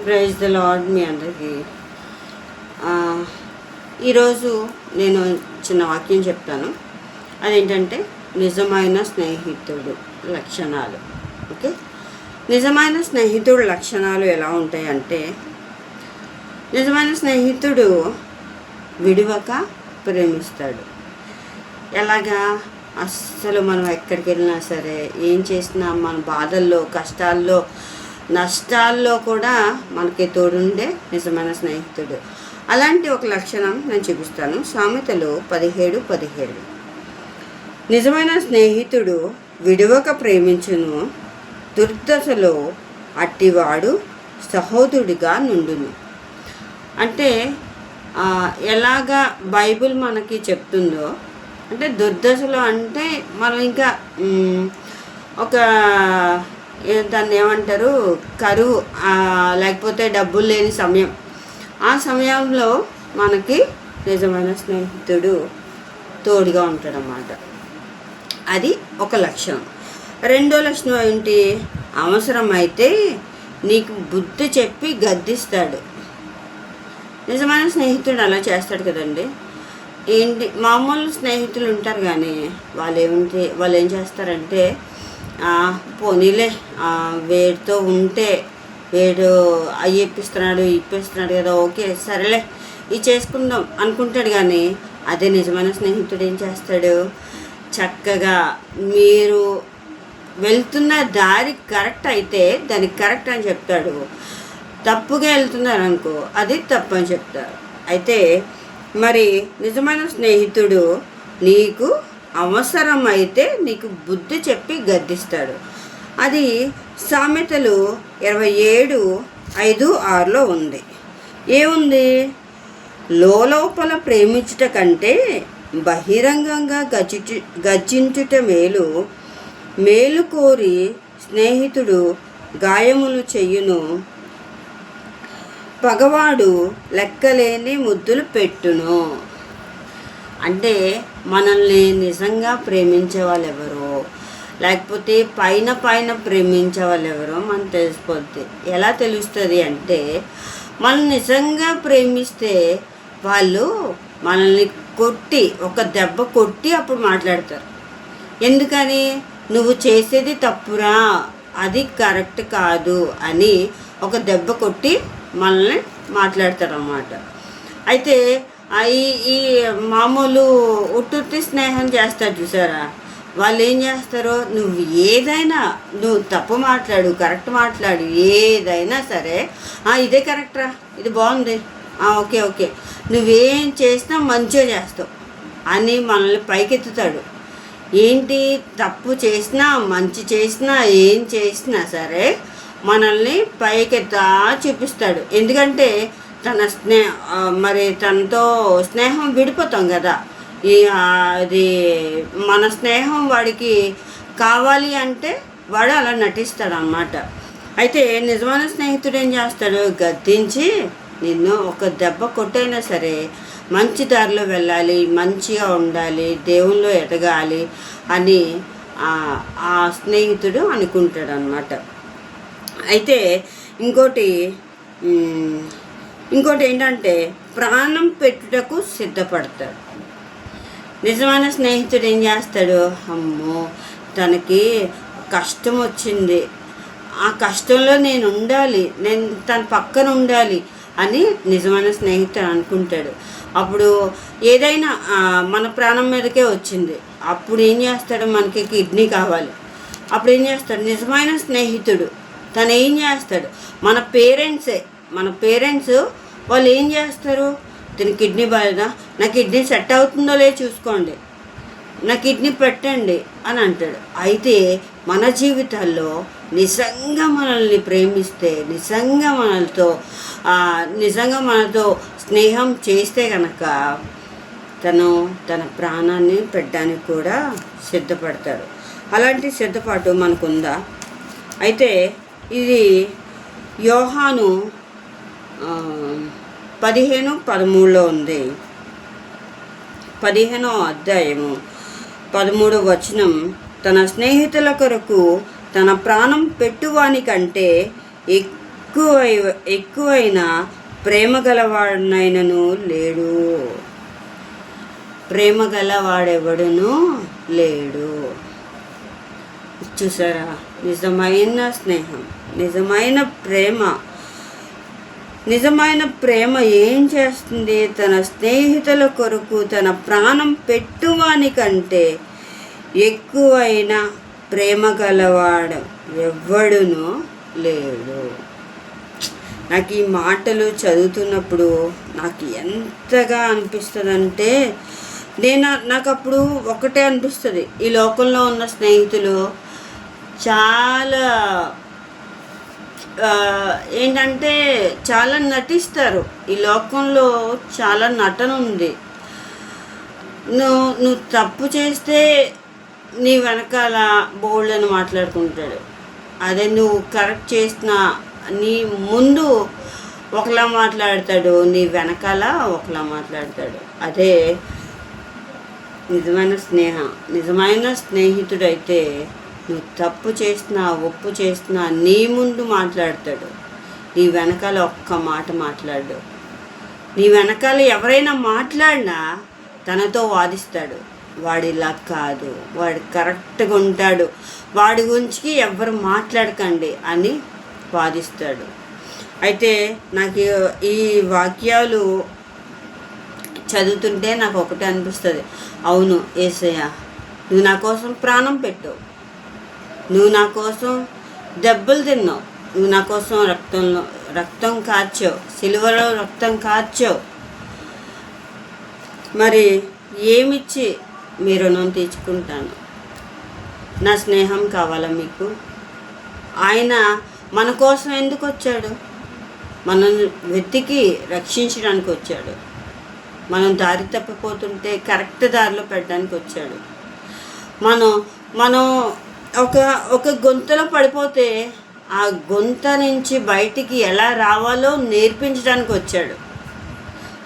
Praise the lord మీ అందరికీ. ఈరోజు నేను చిన్న వాక్యం చెప్తాను. అదేంటంటే నిజమైన స్నేహితుడు లక్షణాలు. ఓకే, నిజమైన స్నేహితుడు లక్షణాలు ఎలా ఉంటాయంటే, నిజమైన స్నేహితుడు విడివక ప్రేమిస్తాడు. ఎలాగా? అస్సలు మనం ఎక్కడికి వెళ్ళినా సరే, ఏం చేసినా మన బాధల్లో, కష్టాల్లో, నష్టాల్లో కూడా మనకి తోడుండే నిజమైన స్నేహితుడు. అలాంటి ఒక లక్షణం నేను చూపిస్తాను. సామెతలు 17:17. నిజమైన స్నేహితుడు విడువక ప్రేమించును, దుర్దశలో అట్టివాడు సహోదరుడిగా నుండును. అంటే ఎలాగా బైబిల్ మనకి చెప్తుందో, అంటే దుర్దశలో అంటే మనం ఇంకా ఒక దాన్ని ఏమంటారు, కరువు లేకపోతే డబ్బులు లేని సమయం, ఆ సమయంలో మనకి నిజమైన స్నేహితుడు తోడుగా ఉంటాడన్నమాట. అది ఒక లక్షణం. రెండో లక్షణం ఏంటి? అవసరమైతే నీకు బుద్ధి చెప్పి గద్దిస్తాడు. నిజమైన స్నేహితుడు అలా చేస్తాడు కదండి. ఏంటి, మామూలు స్నేహితులు ఉంటారు కానీ వాళ్ళు ఏం చేస్తారంటే, పోనీలే వేడితో ఉంటే, వేడు అవి ఇప్పిస్తున్నాడు కదా, ఓకే సరేలే ఇది చేసుకుందాం అనుకుంటాడు. కానీ అదే నిజమైన స్నేహితుడు ఏం చేస్తాడు, చక్కగా మీరు వెళ్తున్న దారి కరెక్ట్ అయితే దానికి కరెక్ట్ అని చెప్తాడు. తప్పుగా వెళ్తున్నారు అనుకో, అది తప్పు అని చెప్తారు. అయితే మరి నిజమైన స్నేహితుడు నీకు అవసరమైతే నీకు బుద్ధి చెప్పి గద్దిస్తాడు. అది సామెతలు 27:5-6 ఉంది. ఏముంది? లోపల ప్రేమించుట కంటే బహిరంగంగా గర్జించుట మేలు, మేలు కోరి స్నేహితుడు గాయములు చెయ్యును, పగవాడు లెక్కలేని ముద్దులు పెట్టును. అంటే మనల్ని నిజంగా ప్రేమించే వాళ్ళు ఎవరో, లేకపోతే పైన ప్రేమించే వాళ్ళు ఎవరో మనకు తెలిసిపోద్ది. ఎలా తెలుస్తుంది అంటే, మనం నిజంగా ప్రేమిస్తే వాళ్ళు మనల్ని కొట్టి, ఒక దెబ్బ కొట్టి అప్పుడు మాట్లాడతారు. ఎందుకని? నువ్వు చేసేది తప్పురా, అది కరెక్ట్ కాదు అని ఒక దెబ్బ కొట్టి మనల్ని మాట్లాడతారన్నమాట. అయితే ఈ మామూలు ఉట్టుట్టి స్నేహం చేస్తారు చూసారా, వాళ్ళు ఏం చేస్తారో, నువ్వు తప్పు మాట్లాడు, కరెక్ట్ మాట్లాడు, ఏదైనా సరే ఇదే కరెక్ట్రా, ఇది బాగుంది, ఓకే నువ్వేం చేసినా మంచిగా చేస్తావు అని మనల్ని పైకెత్తుతాడు. ఏంటి, తప్పు చేసినా మంచి చేసినా ఏం చేసినా సరే మనల్ని పైకెత్తా చూపిస్తాడు. ఎందుకంటే మరి తనతో స్నేహం విడిపోతాం కదా, అది మన స్నేహం వాడికి కావాలి అంటే వాడు అలా నటిస్తాడు అన్నమాట. అయితే నిజమైన స్నేహితుడు ఏం చేస్తాడు, గద్దించి నిన్ను ఒక దెబ్బ కొట్టైనా సరే మంచి దారిలో వెళ్ళాలి, మంచిగా ఉండాలి, దేవుల్లో ఎదగాలి అని ఆ స్నేహితుడు అనుకుంటాడు అన్నమాట. అయితే ఇంకోటి ఏంటంటే, ప్రాణం పెట్టుటకు సిద్ధపడతాడు. నిజమైన స్నేహితుడు ఏం చేస్తాడు, అమ్మో తనకి కష్టం వచ్చింది, ఆ కష్టంలో నేను ఉండాలి, నేను తన పక్కన ఉండాలి అని నిజమైన స్నేహితుడు అనుకుంటాడు. అప్పుడు ఏదైనా మన ప్రాణం మీదకే వచ్చింది, అప్పుడు ఏం చేస్తాడు, మనకి కిడ్నీ కావాలి, అప్పుడు ఏం చేస్తాడు నిజమైన స్నేహితుడు, తను ఏం చేస్తాడు, మన పేరెంట్స్ వాళ్ళు ఏం చేస్తారు, దీని కిడ్నీ బాలేదా, నా కిడ్నీ సెట్ అవుతుందో లేదో చూసుకోండి, నా కిడ్నీ పెట్టండి అని అంటాడు. అయితే మన జీవితాల్లో నిజంగా మనల్ని ప్రేమిస్తే, నిజంగా మనతో స్నేహం చేస్తే కనుక తన ప్రాణాన్ని పెట్టడానికి కూడా సిద్ధపడతాడు. అలాంటి సిద్ధపాటు మనకుందా? అయితే ఇది యోహాను 15:13 ఉంది. 15వ అధ్యాయము 13వ వచనం, తన స్నేహితుల కొరకు తన ప్రాణం పెట్టువాని కంటే ఎక్కువై ఎక్కువైన ప్రేమ గలవాడనైనను లేడు. ప్రేమ గలవాడెవడును లేడు. చూసారా, నిజమైన స్నేహం, నిజమైన ప్రేమ ఏం చేస్తుంది? తన స్నేహితుల కొరకు తన ప్రాణం పెట్టువాని కంటే ఎక్కువైన ప్రేమ గలవాడు ఎవ్వడును లేడు. నాకు ఈ మాటలు చదువుతున్నప్పుడు నాకు ఎంతగా అనిపిస్తుందంటే, నాకు అప్పుడు ఒకటే అనిపిస్తుంది, ఈ లోకంలో ఉన్న స్నేహితులు చాలా ఏంటంటే చాలా నటిస్తారు. ఈ లోకంలో చాలా నటన ఉంది. నువ్వు తప్పు చేస్తే నీ వెనకాల బోల్డ్ అని మాట్లాడుకుంటాడు. అదే నువ్వు కరెక్ట్ చేసిన నీ ముందు ఒకలా మాట్లాడతాడు, నీ వెనకాల ఒకలా మాట్లాడతాడు. అదే నిజమైన స్నేహితుడైతే నువ్వు తప్పు చేసినా ఒప్పు చేసినా నీ ముందు మాట్లాడతాడు, నీ వెనకాల ఒక్క మాట మాట్లాడు. నీ వెనకాల ఎవరైనా మాట్లాడినా తనతో వాదిస్తాడు. వాడిలా కాదు, వాడు కరెక్ట్గా ఉంటాడు, వాడి గురించి ఎవరు మాట్లాడకండి అని వాదిస్తాడు. అయితే నాకు ఈ వాక్యాలు చదువుతుంటే నాకు ఒకటే అనిపిస్తుంది, అవును యేసయ్య, నువ్వు నా కోసం ప్రాణం పెట్టావు, నువ్వు నా కోసం దెబ్బలు తిన్నావు, నువ్వు నా కోసం రక్తం కార్చావు, సిలువలో రక్తం కార్చావు. మరి ఏమిచ్చి మీ రుణం తీర్చుకుంటాను? నా స్నేహం కావాలా మీకు? ఆయన మన కోసం ఎందుకు వచ్చాడు? మనల్ని వెతికి రక్షించడానికి వచ్చాడు. మనం దారి తప్పిపోతుంటే కరెక్ట్ దారిలో పెట్టడానికి వచ్చాడు. మనం ఒక గొంతులో పడిపోతే ఆ గొంత నుంచి బయటికి ఎలా రావాలో నేర్పించడానికి వచ్చాడు.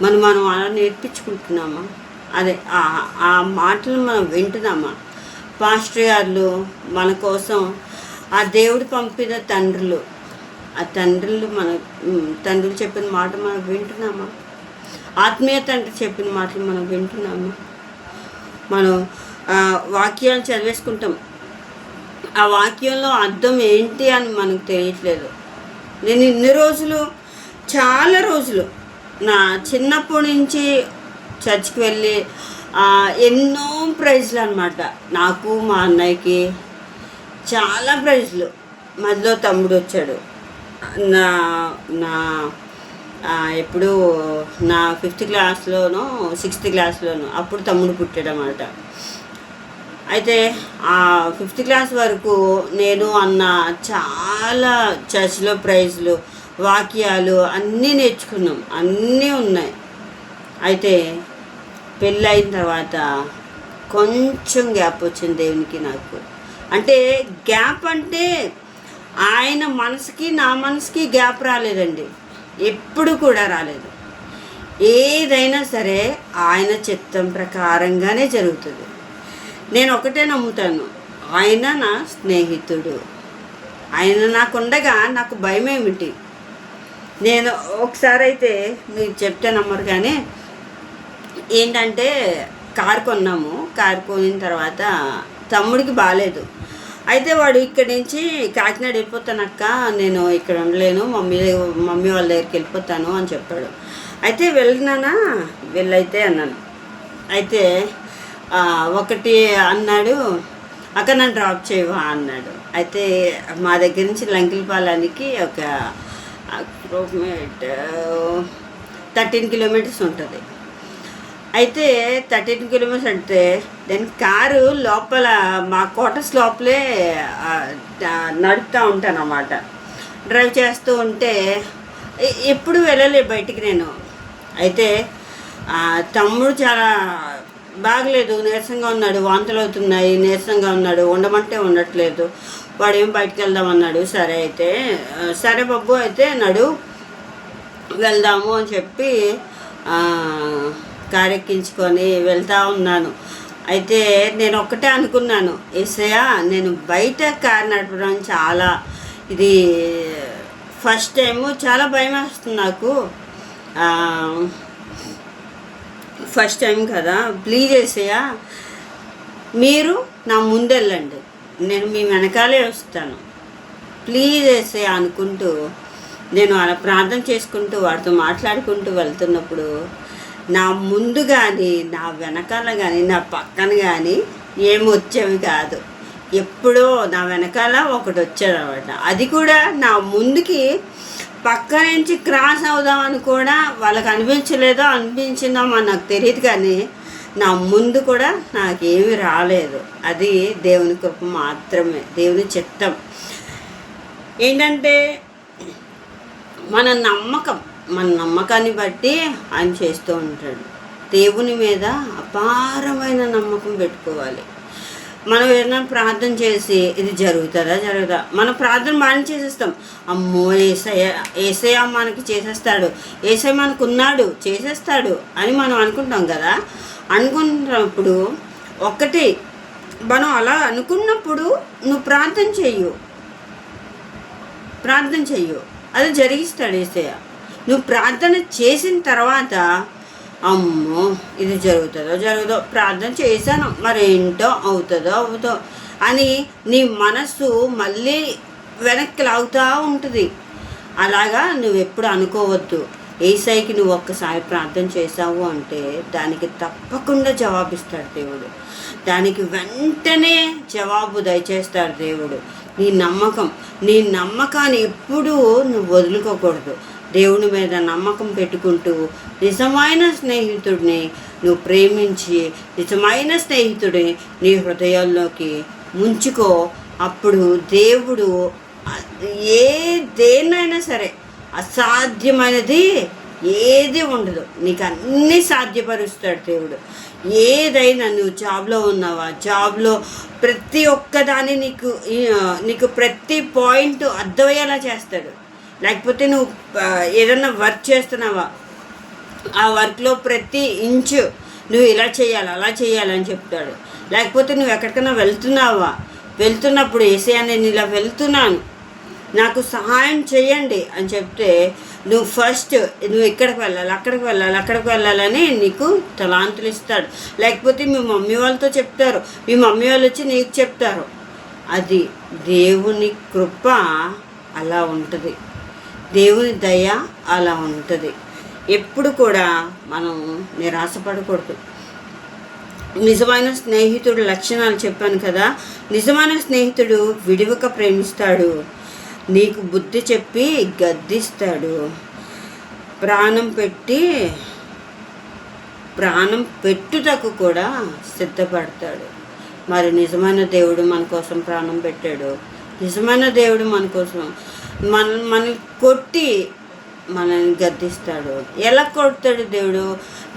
మనం అలా నేర్పించుకుంటున్నామా? అదే ఆ మాటలు మనం వింటున్నామా? పాస్టర్ గారు మన కోసం ఆ దేవుడు పంపిన తండ్రులు, ఆ తండ్రులు చెప్పిన మాట మనం వింటున్నామా? ఆత్మీయ తండ్రి చెప్పిన మాటలు మనం వింటున్నామా? మనం వాక్యాలు చదివేసుకుంటాం, ఆ వాక్యంలో అర్థం ఏంటి అని మనకు తెలియట్లేదు. నేను ఇన్ని రోజులు, చాలా రోజులు, నా చిన్నప్పటి నుంచి చర్చ్కి వెళ్ళి ఎన్నో ప్రైజ్లు అనమాట. నాకు మా అన్నయ్యకి చాలా ప్రైజ్లు. మధ్యలో తమ్ముడు వచ్చాడు. ఎప్పుడు నా 5th క్లాస్లోనో 6th క్లాస్లోనో అప్పుడు తమ్ముడు పుట్టాడు అన్నమాట. అయితే ఆ 5th క్లాస్ వరకు నేను అన్న చాలా చర్చ్లో ప్రైజ్లు, వాక్యాలు అన్నీ నేర్చుకున్నాం, అన్నీ ఉన్నాయి. అయితే పెళ్ళైన తర్వాత కొంచెం గ్యాప్ వచ్చింది దేవునికి నాకు. అంటే గ్యాప్ అంటే ఆయన మనసుకి నా మనసుకి గ్యాప్ రాలేదండి, ఎప్పుడు కూడా రాలేదు. ఏదైనా సరే ఆయన చిత్తం ప్రకారంగానే జరుగుతుంది. నేను ఒకటే నమ్ముతాను, ఆయన నా స్నేహితుడు. ఆయన నాకుండగా నాకు భయం ఏమిటి? నేను ఒకసారి అయితే మీరు చెప్తే నమ్మరు, కానీ ఏంటంటే కారు కొన్నాము. కారు కొనిన తర్వాత తమ్ముడికి బాగాలేదు. అయితే వాడు ఇక్కడి నుంచి కాకినాడ వెళ్ళిపోతానక్క, నేను ఇక్కడ ఉండలేను, మమ్మీ వాళ్ళ దగ్గరికి వెళ్ళిపోతాను అని చెప్పాడు. అయితే వెళ్ళినానా, వెళ్ళైతే అన్నాను. అయితే ఒకటి అన్నాడు, అక్క నన్ను డ్రాప్ చేయవా అన్నాడు. అయితే మా దగ్గర నుంచి లంకిలపాలెనికి ఒక 13 కిలోమీటర్స్ ఉంటుంది. అయితే 13 కిలోమీటర్స్ అంటే దాని కారు లోపల మా క్వార్టర్స్ లోపలే నడుపుతూ ఉంటాను అన్నమాట. డ్రైవ్ చేస్తూ ఉంటే ఎప్పుడు వెళ్ళలే బయటికి నేను. అయితే తమ్ముడు చాలా బాగలేదు, నీరసంగా ఉన్నాడు, వాంతులు అవుతున్నాయి, నీరసంగా ఉన్నాడు, ఉండమంటే ఉండట్లేదు. వాడు ఏం బయటికి వెళ్దామన్నాడు. సరే అయితే సరే బాబు అయితే నడు వెళ్దాము అని చెప్పి కారు ఎక్కించుకొని వెళ్తూ ఉన్నాను. అయితే నేను ఒక్కటే అనుకున్నాను, యేసయ్య నేను బయట కారు నడపడం చాలా ఇది ఫస్ట్ టైము చాలా భయం వేస్తుంది నాకు. ఫస్ట్ టైం కదా, ప్లీజ్ యేసయ్యా మీరు నా ముందు వెళ్ళండి, నేను మీ వెనకాలే వస్తాను, ప్లీజ్ యేసయ్యా అనుకుంటూ నేను అలా ప్రార్థన చేసుకుంటూ వాడితో మాట్లాడుకుంటూ వెళ్తున్నప్పుడు నా ముందు కానీ నా వెనకాల కానీ నా పక్కన కానీ ఏమి వచ్చేవి కాదు. ఎప్పుడో నా వెనకాల ఒకటి వచ్చాడనమాట. అది కూడా నా ముందుకి పక్క నుంచి క్రాస్ అవుదామని కూడా వాళ్ళకి అనిపించలేదో అనిపించిందో అని నాకు తెలియదు, కానీ నా ముందు కూడా నాకేమీ రాలేదు. అది దేవుని కృప మాత్రమే, దేవుని చిత్తం. ఏంటంటే మన నమ్మకాన్ని బట్టి ఆయన చేస్తూ ఉంటాడు. దేవుని మీద అపారమైన నమ్మకం పెట్టుకోవాలి. మనం ఏదైనా ప్రార్థన చేసి ఇది జరుగుతుందా, మన ప్రార్థన మనం చేసేస్తాం. అమ్మో ఏసయ్య మనకి చేసేస్తాడు, ఏసయ్య మనకు ఉన్నాడు చేసేస్తాడు అని మనం అనుకుంటాం కదా. అనుకున్నప్పుడు ఒకటి మనం అలా అనుకున్నప్పుడు నువ్వు ప్రార్థన చెయ్యు, అది జరిగిస్తాడు ఏసయ్య. నువ్వు ప్రార్థన చేసిన తర్వాత అమ్మో ఇది జరుగుతుందో ప్రార్థన చేశాను మరేంటో అవుతుందో అని నీ మనస్సు మళ్ళీ వెనక్కి లాగుతూ ఉంటుంది. అలాగా నువ్వెప్పుడు అనుకోవద్దు. ఏసైకి నువ్వు ఒక్కసారి ప్రార్థన చేసావు అంటే దానికి తప్పకుండా జవాబిస్తాడు దేవుడు, దానికి వెంటనే జవాబు దయచేస్తాడు దేవుడు. నీ నమ్మకాన్ని ఎప్పుడూ నువ్వు వదులుకోకూడదు. దేవుని మీద నమ్మకం పెట్టుకుంటూ నిజమైన స్నేహితుడిని నువ్వు ప్రేమించి నిజమైన స్నేహితుడిని నీ హృదయాల్లోకి ముంచుకో. అప్పుడు దేవుడు దేన్నైనా సరే అసాధ్యమైనది ఏది ఉండదు, నీకు అన్నీ సాధ్యపరుస్తాడు దేవుడు. ఏదైనా నువ్వు జాబ్లో ఉన్నావా, జాబ్లో ప్రతి ఒక్కదాన్ని నీకు ప్రతి పాయింట్ అర్థమయ్యేలా చేస్తాడు. లేకపోతే నువ్వు ఏదన్నా వర్క్ చేస్తున్నావా, ఆ వర్క్లో ప్రతి ఇంచు నువ్వు ఇలా చేయాలి అలా చేయాలని చెప్తాడు. లేకపోతే నువ్వు ఎక్కడికైనా వెళ్తున్నప్పుడు ఏసయ్యా నేను ఇలా వెళ్తున్నాను నాకు సహాయం చేయండి అని చెప్తే నువ్వు ఫస్ట్ నువ్వు అక్కడికి వెళ్ళాలని నీకు తలాంతులు ఇస్తాడు. లేకపోతే మీ మమ్మీ వాళ్ళతో చెప్తారు, మీ మమ్మీ వాళ్ళు వచ్చి నీకు చెప్తారు. అది దేవుని కృప అలా ఉంటుంది, దేవుని దయ అలా ఉంటుంది. ఎప్పుడు కూడా మనం నిరాశపడకూడదు. నిజమైన స్నేహితుడు లక్షణాలు చెప్పాను కదా. నిజమైన స్నేహితుడు విడివక ప్రేమిస్తాడు, నీకు బుద్ధి చెప్పి గద్దిస్తాడు, ప్రాణం పెట్టుటకు కూడా సిద్ధపడతాడు. మరి నిజమైన దేవుడు మన కోసం ప్రాణం పెట్టాడు. నిజమైన దేవుడు మన కోసం మనల్ని కొట్టి మనల్ని గద్దిస్తాడు. ఎలా కొడతాడు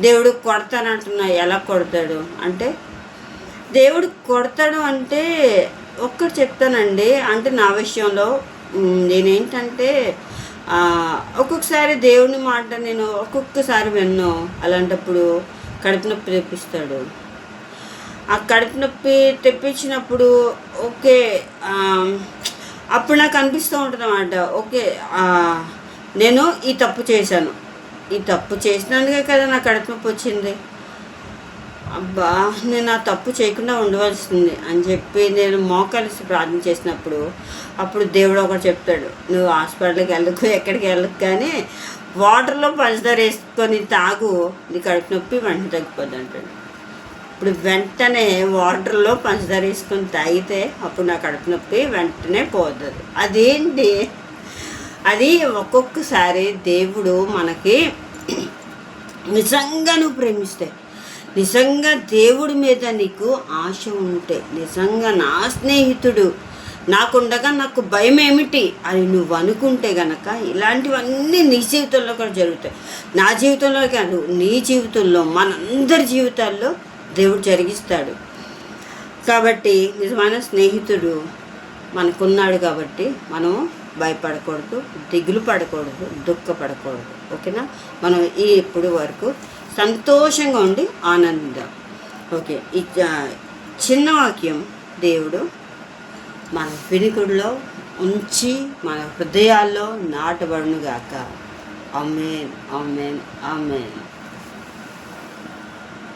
దేవుడు కొడతానంటున్నా, ఎలా కొడతాడు అంటే దేవుడు కొడతాడు అంటే ఒక్కటి చెప్తానండి. అంటే నా విషయంలో నేనేంటంటే ఒక్కొక్కసారి దేవుని మాట నేను ఒక్కొక్కసారి విన్ను. అలాంటప్పుడు కడుపు నొప్పి తెప్పిస్తాడు. ఆ కడుపు నొప్పి తెప్పించినప్పుడు ఓకే, అప్పుడు నాకు అనిపిస్తూ ఉంటుంది అన్నమాట. ఓకే నేను ఈ తప్పు చేసినందుకే కదా నాకు కడుపు నొప్పి వచ్చింది. అబ్బా నేను ఆ తప్పు చేయకుండా ఉండవలసింది అని చెప్పి నేను మోకాలిసి ప్రార్థన చేసినప్పుడు అప్పుడు దేవుడు ఒకటి చెప్తాడు, నువ్వు హాస్పిటల్కి ఎక్కడికి వెళ్ళకు కానీ వాటర్లో పంచదార వేసుకొని తాగు, నీ కడుపు నొప్పి వెంటనే తగ్గిపోద్ది అంటాడు. ఇప్పుడు వెంటనే వాటర్లో పంచదార వేసుకొని తాగితే అప్పుడు నా కడుపు నొప్పి వెంటనే పోతుంది. అదేంటి అది ఒక్కొక్కసారి దేవుడు మనకి నిజంగా నువ్వు ప్రేమిస్తే, నిజంగా దేవుడి మీద నీకు ఆశ ఉంటే, నిజంగా నా స్నేహితుడు నాకుండగా నాకు భయం ఏమిటి అని నువ్వు అనుకుంటే గనక ఇలాంటివన్నీ నీ జీవితంలో కూడా జరుగుతాయి. నా జీవితంలో కాదు, నీ జీవితంలో, మనందరి జీవితాల్లో దేవుడు జరిగిస్తాడు. కాబట్టి నిజమైన స్నేహితుడు మనకున్నాడు కాబట్టి మనం భయపడకూడదు, దిగులు పడకూడదు, దుఃఖపడకూడదు. ఓకేనా? మనం ఇప్పుడు వరకు సంతోషంగా ఉండి ఆనందిద్దాం. ఓకే, ఈ చిన్న వాక్యం దేవుడు మన వినికుడిలో ఉంచి మన హృదయాల్లో నాటబడునుగాక. ఆమేన్, ఆమేన్, ఆమేన్.